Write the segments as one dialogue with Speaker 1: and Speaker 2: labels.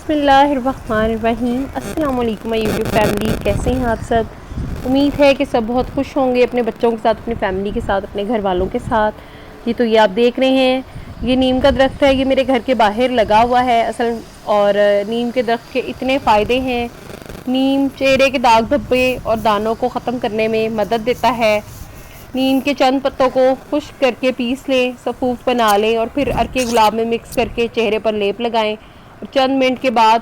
Speaker 1: बिस्मिल्लाहिर्रहमानिर्रहीम। अस्सलाम वालेकुम माय यूट्यूब फैमिली, कैसे हैं आप सब। उम्मीद है कि सब बहुत खुश होंगे अपने बच्चों के साथ, अपनी फैमिली के साथ, अपने घर वालों के साथ। ये आप देख रहे हैं, ये नीम का दरख्त है। ये मेरे घर के बाहर लगा हुआ है असल। और नीम के दरख्त के इतने फ़ायदे हैं। नीम चेहरे के दाग धब्बे और दानों को ख़त्म करने में मदद देता है। नीम के चंद पत्तों को खुश्क करके पीस लें, सफ़ूफ बना लें और फिर अर्के गुलाब में मिक्स करके चेहरे पर लेप लगाएं और चंद मिनट के बाद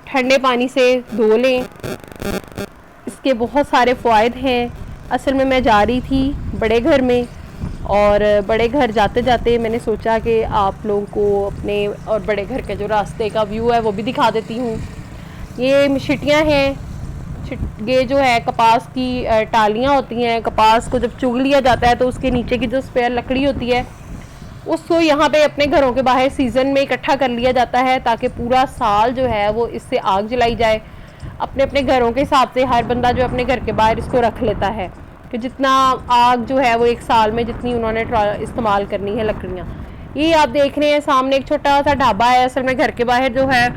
Speaker 1: ठंडे पानी से धो लें। इसके बहुत सारे फ़वाइद हैं। असल में मैं जा रही थी बड़े घर में, और बड़े घर जाते जाते मैंने सोचा कि आप लोगों को अपने और बड़े घर के जो रास्ते का व्यू है वो भी दिखा देती हूँ। ये मशीटियाँ हैं। ये जो है कपास की टालियाँ होती हैं। कपास को जब चुग लिया जाता है तो उसके नीचे की जो स्पेयर लकड़ी होती है उसको यहाँ पे अपने घरों के बाहर सीज़न में इकट्ठा कर लिया जाता है, ताकि पूरा साल जो है वो इससे आग जलाई जाए। अपने अपने घरों के हिसाब से हर बंदा जो अपने घर के बाहर इसको रख लेता है कि जितना आग जो है वो एक साल में जितनी उन्होंने इस्तेमाल करनी है लकड़ियाँ। ये आप देख रहे हैं सामने एक छोटा सा ढाबा है। असल में घर के बाहर जो है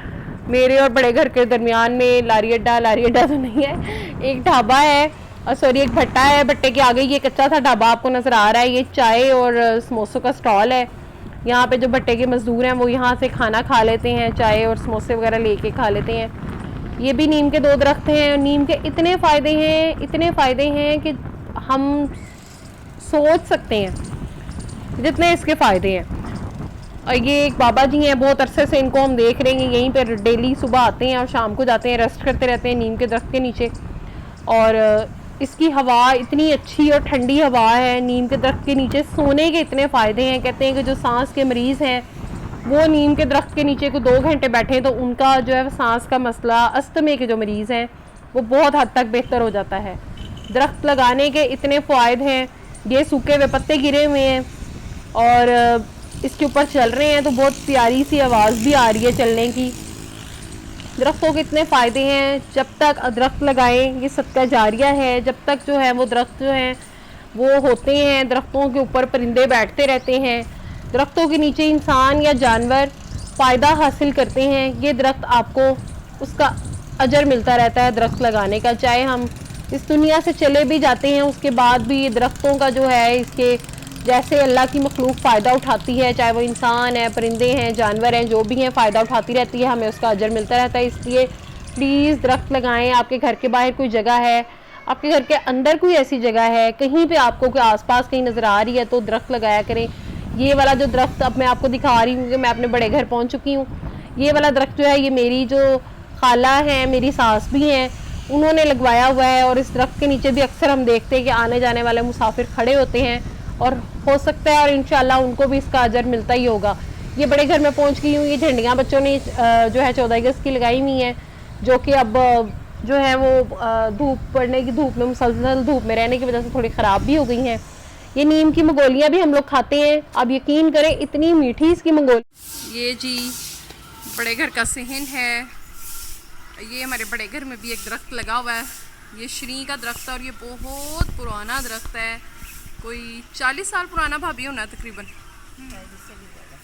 Speaker 1: मेरे और बड़े घर के दरमियान में लारी अड्डा तो नहीं है, एक ढाबा है, और सॉरी एक भट्टा है। भट्टे के आगे ये कच्चा सा ढाबा आपको नज़र आ रहा है। ये चाय और समोसों का स्टॉल है। यहाँ पे जो भट्टे के मज़दूर हैं वो यहाँ से खाना खा लेते हैं, चाय और समोसे वगैरह लेके खा लेते हैं। ये भी नीम के 2 दरख्त हैं। नीम के इतने फ़ायदे हैं कि हम सोच सकते हैं जितने इसके फ़ायदे हैं। और ये एक बाबा जी हैं, बहुत अरसे से इनको हम देख रहे हैं। यहीं पर डेली सुबह आते हैं और शाम को जाते हैं, रेस्ट करते रहते हैं नीम के दरख्त के नीचे। और इसकी हवा इतनी अच्छी और ठंडी हवा है। नीम के दरख्त के नीचे सोने के इतने फ़ायदे हैं। कहते हैं कि जो सांस के मरीज़ हैं वो नीम के दरख्त के नीचे को 2 घंटे बैठें तो उनका जो है सांस का मसला, अस्थमे के जो मरीज़ हैं वो बहुत हद तक बेहतर हो जाता है। दरख्त लगाने के इतने फ़ायदे हैं। ये सूखे हुए पत्ते गिरे हुए हैं और इसके ऊपर चल रहे हैं तो बहुत प्यारी सी आवाज़ भी आ रही है चलने की। दरख्तों के इतने फ़ायदे हैं। जब तक दरख्त लगाएं, ये सदका जारिया है। जब तक जो है वो दरख्त जो हैं वो होते हैं, दरख्तों के ऊपर परिंदे बैठते रहते हैं। दरख्तों के नीचे इंसान या जानवर फ़ायदा हासिल करते हैं। ये दरख्त आपको उसका अजर मिलता रहता है दरख्त लगाने का। चाहे हम इस दुनिया से चले भी जाते हैं उसके बाद भी दरख्तों का जो है, इसके जैसे अल्लाह की मखलूक फ़ायदा उठाती है, चाहे वो इंसान है, परिंदे हैं, जानवर हैं, जो भी हैं, फ़ायदा उठाती रहती है, हमें उसका अजर मिलता रहता है। इसलिए प्लीज़ दरख्त लगाएं। आपके घर के बाहर कोई जगह है, आपके घर के अंदर कोई ऐसी जगह है, कहीं पे आपको कोई आसपास कहीं नज़र आ रही है तो दरख्त लगाया करें। ये वाला जो दरख्त अब मैं आपको दिखा रही हूँ कि मैं अपने बड़े घर पहुँच चुकी हूँ। ये वाला दरख्त जो है ये मेरी जो खाला हैं, मेरी सास भी हैं, उन्होंने लगवाया हुआ है। और इस दरख्त के नीचे भी अक्सर हम देखते हैं कि आने जाने वाले मुसाफिर खड़े होते हैं, और हो सकता है और इंशाल्लाह उनको भी इसका अजर मिलता ही होगा। ये बड़े घर में पहुंच गई हूँ। ये झंडियाँ बच्चों ने जो है 14 अगस्त की लगाई हुई हैं, जो कि अब जो है वो धूप में मुसलसल धूप में रहने की वजह से थोड़ी ख़राब भी हो गई हैं। ये नीम की मंगोलियाँ भी हम लोग खाते हैं। आप यकीन करें इतनी मीठी इसकी मंगोली। ये जी बड़े घर का सहन है। ये हमारे बड़े घर में भी एक दरख्त लगा हुआ है। ये श्री का दरख्त है और ये बहुत पुराना दरख्त है। कोई 40 साल पुराना भाभी होना तकरीबन,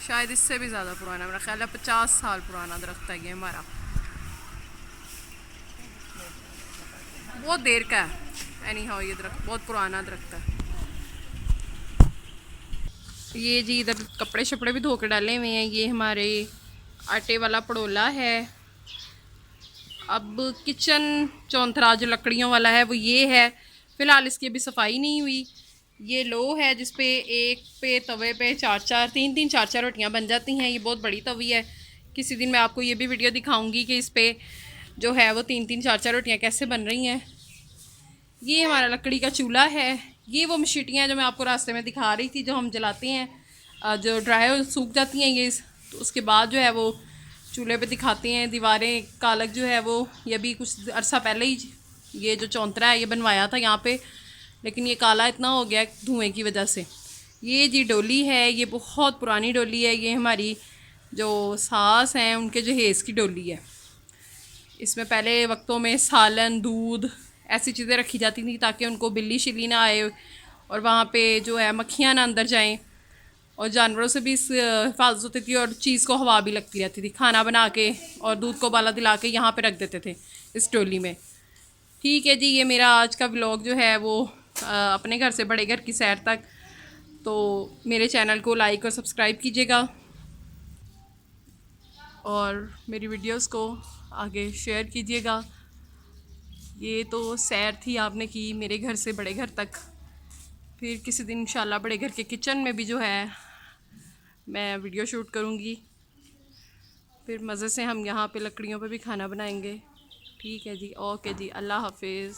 Speaker 1: शायद इससे भी ज़्यादा पुराना। मेरा ख्याल है 50 साल पुराना दरख्त है ये हमारा। बहुत देर का है। एनी हाउ ये दरख्त बहुत पुराना दरख्त है। ये जी इधर कपड़े शपड़े भी धो के डाले हुए हैं। ये हमारे आटे वाला पड़ोला है। अब किचन चौंतरा जो लकड़ियों वाला है वो ये है। फ़िलहाल इसकी अभी सफाई नहीं हुई। ये लो है जिसपे एक पे तवे पे तीन चार रोटियां बन जाती हैं। ये बहुत बड़ी तवी है। किसी दिन मैं आपको ये भी वीडियो दिखाऊंगी कि इस पे जो है वो तीन चार रोटियां कैसे बन रही हैं। ये हमारा लकड़ी का चूल्हा है। ये वो मशीटियाँ जो मैं आपको रास्ते में दिखा रही थी, जो हम जलाते हैं, जो ड्राई सूख जाती हैं ये, तो उसके बाद जो है वो चूल्हे पे दिखाते हैं। दीवारें कालक जो है वो ये भी कुछ अरसा पहले ही ये जो चौंतरा है ये बनवाया था यहाँ पे, लेकिन ये काला इतना हो गया धुएं की वजह से। ये जी डोली है। ये बहुत पुरानी डोली है। ये हमारी जो सास हैं उनके जहेज़ की डोली है। इसमें पहले वक्तों में सालन, दूध, ऐसी चीज़ें रखी जाती थी ताकि उनको बिल्ली शिल्ली ना आए और वहाँ पे जो है मक्खियाँ ना अंदर जाएं।
Speaker 2: और जानवरों से भी इस हिफाजत होती थी और चीज़ को हवा भी लगती रहती थी। खाना बना के और दूध को उबाला दिला के यहाँ पे रख देते थे इस ट्रॉली में। ठीक है जी, ये मेरा आज का व्लॉग जो है वो अपने घर से बड़े घर की सैर तक। तो मेरे चैनल को लाइक और सब्सक्राइब कीजिएगा और मेरी वीडियोस को आगे शेयर कीजिएगा। ये तो सैर थी आपने की मेरे घर से बड़े घर तक। फिर किसी दिन इंशाल्लाह बड़े घर के किचन में भी जो है मैं वीडियो शूट करूँगी। फिर मज़े से हम यहाँ पे लकड़ियों पे भी खाना बनाएंगे। ठीक है जी, ओके जी, अल्लाह हाफिज़।